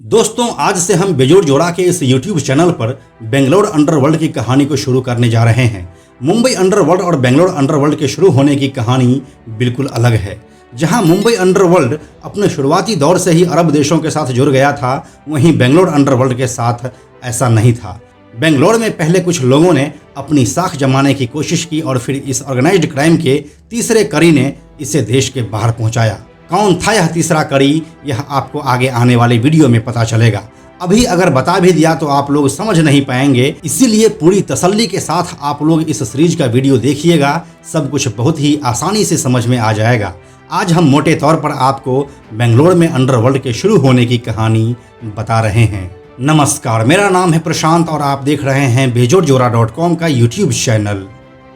दोस्तों, आज से हम बेजोड़ जोड़ा के इस YouTube चैनल पर बेंगलोर अंडरवर्ल्ड की कहानी को शुरू करने जा रहे हैं। मुंबई अंडरवर्ल्ड और बेंगलोर अंडरवर्ल्ड के शुरू होने की कहानी बिल्कुल अलग है। जहां मुंबई अंडरवर्ल्ड अपने शुरुआती दौर से ही अरब देशों के साथ जुड़ गया था, वहीं बेंगलोर अंडरवर्ल्ड के साथ ऐसा नहीं था। बेंगलोर में पहले कुछ लोगों ने अपनी साख जमाने की कोशिश की और फिर इस ऑर्गेनाइज्ड क्राइम के तीसरे कड़ी ने इसे देश के बाहर पहुंचाया। कौन था यह तीसरा कड़ी, यह आपको आगे आने वाले वीडियो में पता चलेगा। अभी अगर बता भी दिया तो आप लोग समझ नहीं पाएंगे, इसीलिए पूरी तसल्ली के साथ आप लोग इस सीरीज का वीडियो देखिएगा। सब कुछ बहुत ही आसानी से समझ में आ जाएगा। आज हम मोटे तौर पर आपको बेंगलोर में अंडरवर्ल्ड के शुरू होने की कहानी बता रहे हैं। नमस्कार, मेरा नाम है प्रशांत और आप देख रहे हैं बेजोड़जोड़ा.com का यूट्यूब चैनल।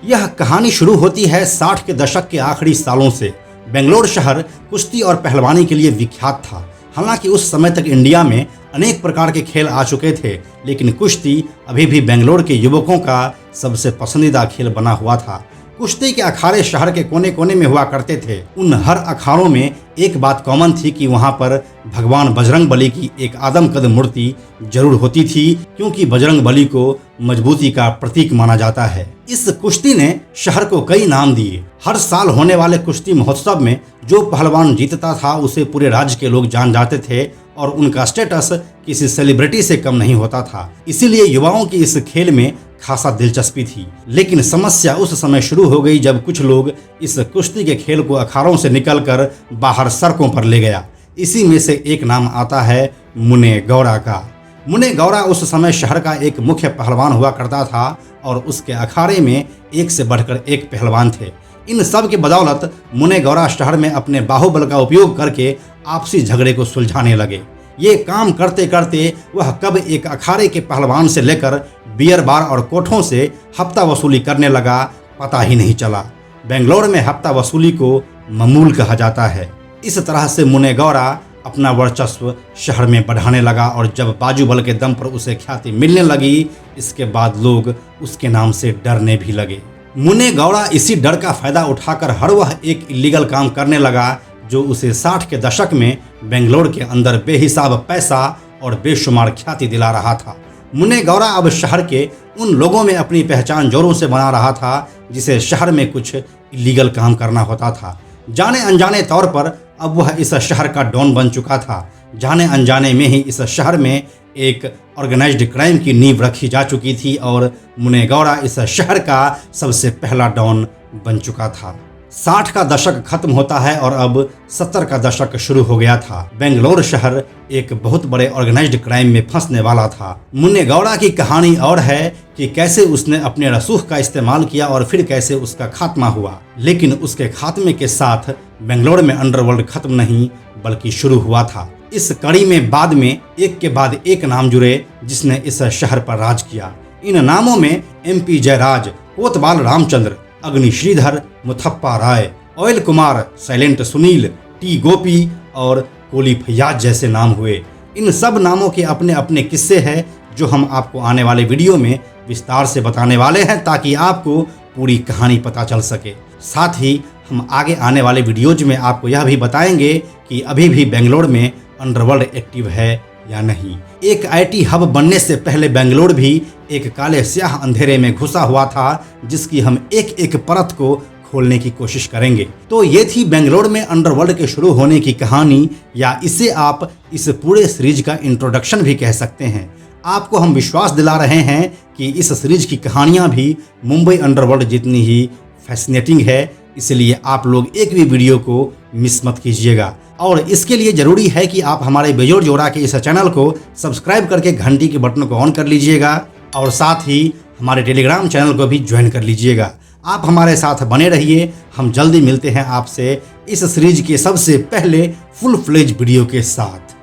यह कहानी शुरू होती है 60 के दशक के आखिरी सालों से। बेंगलोर शहर कुश्ती और पहलवानी के लिए विख्यात था। हालांकि उस समय तक इंडिया में अनेक प्रकार के खेल आ चुके थे, लेकिन कुश्ती अभी भी बेंगलोर के युवकों का सबसे पसंदीदा खेल बना हुआ था। कुश्ती के अखाड़े शहर के कोने कोने में हुआ करते थे। उन हर अखाड़ों में एक बात कॉमन थी कि वहां पर भगवान बजरंग बली की एक आदमकद मूर्ति जरूर होती थी, क्योंकि बजरंग बली को मजबूती का प्रतीक माना जाता है। इस कुश्ती ने शहर को कई नाम दिए। हर साल होने वाले कुश्ती महोत्सव में जो पहलवान जीतता था उसे पूरे राज्य के लोग जान जाते थे और उनका स्टेटस किसी सेलिब्रिटी से कम नहीं होता था। इसीलिए युवाओं की इस खेल में खासा दिलचस्पी थी। लेकिन समस्या उस समय शुरू हो गई जब कुछ लोग इस कुश्ती के खेल को अखाड़ों से निकलकर बाहर सड़कों पर ले गया। इसी में से एक नाम आता है मुने गौड़ा का। मुने गौड़ा उस समय शहर का एक मुख्य पहलवान हुआ करता था और उसके अखाड़े में एक से बढ़कर एक पहलवान थे। इन सब के बदौलत मुने गौड़ा शहर में अपने बाहुबल का उपयोग करके आपसी झगड़े को सुलझाने लगे। ये काम करते करते वह कब एक अखाड़े के पहलवान से लेकर बियर बार और कोठों से हफ्ता वसूली करने लगा, पता ही नहीं चला। बेंगलोर में हफ्ता वसूली को मामूल कहा जाता है। इस तरह से मुने गौड़ा अपना वर्चस्व शहर में बढ़ाने लगा और जब बाजूबल के दम पर उसे ख्याति मिलने लगी, इसके बाद लोग उसके नाम से डरने भी लगे। मुने गौड़ा इसी डर का फायदा उठाकर हर वह एक इलीगल काम करने लगा जो उसे 60 के दशक में बेंगलोर के अंदर बेहिसाब पैसा और बेशुमार ख्याति दिला रहा था। मुने गौड़ा अब शहर के उन लोगों में अपनी पहचान जोरों से बना रहा था जिसे शहर में कुछ इलीगल काम करना होता था। जाने अनजाने तौर पर अब वह इस शहर का डॉन बन चुका था। जाने अनजाने में ही इस शहर में एक ऑर्गेनाइज्ड क्राइम की नींव रखी जा चुकी थी और मुने गौड़ा इस शहर का सबसे पहला डॉन बन चुका था। 60 का दशक खत्म होता है और अब 70 का दशक शुरू हो गया था। बेंगलोर शहर एक बहुत बड़े ऑर्गेनाइज्ड क्राइम में फंसने वाला था। मुने गौड़ा की कहानी और है कि कैसे उसने अपने रसूख का इस्तेमाल किया और फिर कैसे उसका खात्मा हुआ। लेकिन उसके खात्मे के साथ बेंगलोर में अंडरवर्ल्ड खत्म नहीं बल्कि शुरू हुआ था। इस कड़ी में बाद में एक के बाद एक नाम जुड़े जिसने इस शहर पर राज किया। इन नामों में MP Jayraj, Kotwal Ramachandra, Agni Sridhar, Muthappa Rai, oil Kumar, silent Sunil, T Gopi और कोली फैयाज जैसे नाम हुए। इन सब नामों के अपने अपने किस्से हैं जो हम आपको आने वाले वीडियो में विस्तार से बताने वाले हैं ताकि आपको पूरी कहानी पता चल सके। साथ ही हम आगे आने वाले वीडियोज में आपको यह भी बताएंगे कि अभी भी बेंगलोर में अंडरवर्ल्ड एक्टिव है या नहीं। एक IT हब बनने से पहले बेंगलोर भी एक काले स्याह अंधेरे में घुसा हुआ था जिसकी हम एक एक परत को खोलने की कोशिश करेंगे। तो ये थी बेंगलोर में अंडरवर्ल्ड के शुरू होने की कहानी, या इसे आप इस पूरे सीरीज का इंट्रोडक्शन भी कह सकते हैं। आपको हम विश्वास दिला रहे हैं कि इस सीरीज की कहानियां भी मुंबई अंडरवर्ल्ड जितनी ही फैसिनेटिंग है, इसलिए आप लोग एक भी वीडियो को मिस मत कीजिएगा। और इसके लिए ज़रूरी है कि आप हमारे बेजोड़ जोड़ा के इस चैनल को सब्सक्राइब करके घंटी के बटन को ऑन कर लीजिएगा और साथ ही हमारे टेलीग्राम चैनल को भी ज्वाइन कर लीजिएगा। आप हमारे साथ बने रहिए। हम जल्दी मिलते हैं आपसे इस सीरीज के सबसे पहले फुल फ्लेज वीडियो के साथ।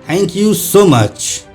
Thank you so much.